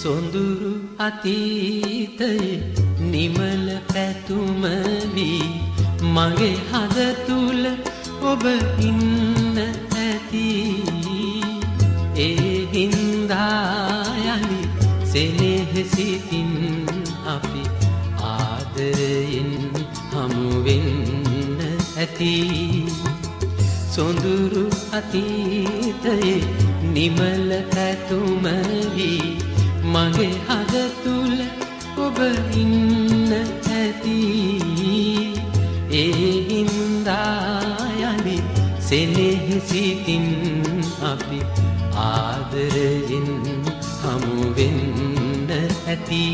සොඳුරු අතීතයේ නිමල පැතුම වී මගේ හද තුල ඔබ ඉන්න ඇති. ඒ හින්දා යලි සෙනෙහසිතින් අපි ආදරයෙන් හමු වෙන්න ඇති. සොඳුරු අතීතයේ නිමල පැතුම වී මගේ හද තුල ඔබ ඉන්න ඇති. ඒ හින්දා යලි සෙනෙහසිතින් අපි ආදරයෙන් හමු වෙන්න ඇති.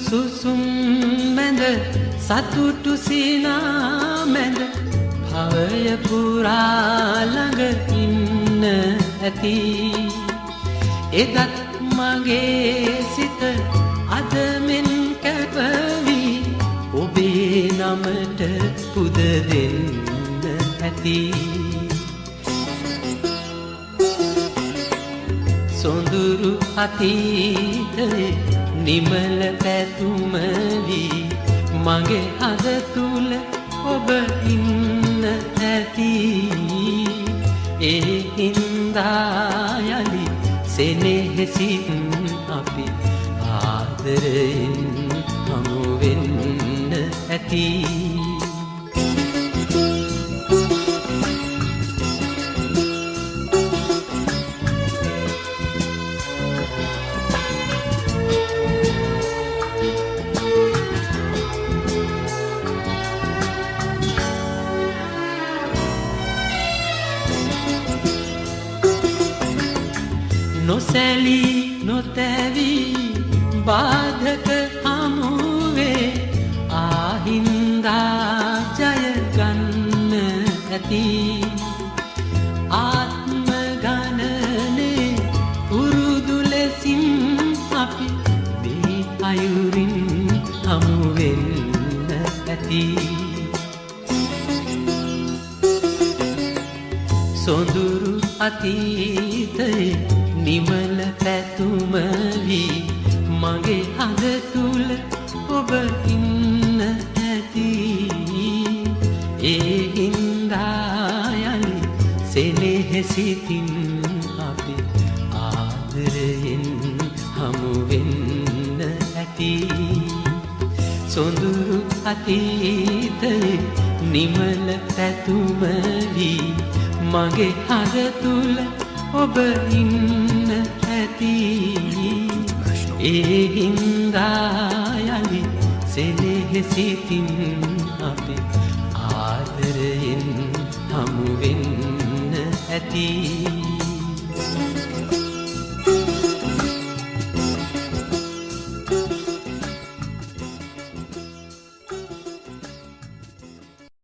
සුසුම් මැද සතුටු සිනා මැද භවය පුරා ළඟ ඉන්න ඇති. එදත් මගේ සිත අද මෙන් කැපවි ඔබේ නමට පුද දෙන්න ඇති. සොඳුරු අතීතයේ නිමල පැතුම වී මගේ හද තුල ඔබ ඉන්න ඇති. ඒ හින්දා යලි සෙනෙහසින් අපි ආදරයෙන් හමු වෙන්න ඇති. නොසැලී නොතැවී බාධක හමුවේ ආහින්දා ජය ගන්න ඇති. ආත්ම ගණනේ පුරුදු ලෙසින් අපි මේ අයුරින් හමු වෙන්න ඇති. සොඳුරු අතීතයේ නිමල පැතුම වී මගේ හද තුල ඔබ ඉන්න ඇති. ඒ හින්දා යලි සෙනෙහසිතින් අපි ආදරයෙන් හමු වෙන්න ඇති. සොඳුරු අතීතයේ නිමල පැතුම වී මගේ හද තුල ඔබ ඉන්න ඇති. ඒ හින්දා යලි සෙනෙහසිතින් අපි ආදරයෙන් හමු වෙන්න ඇති.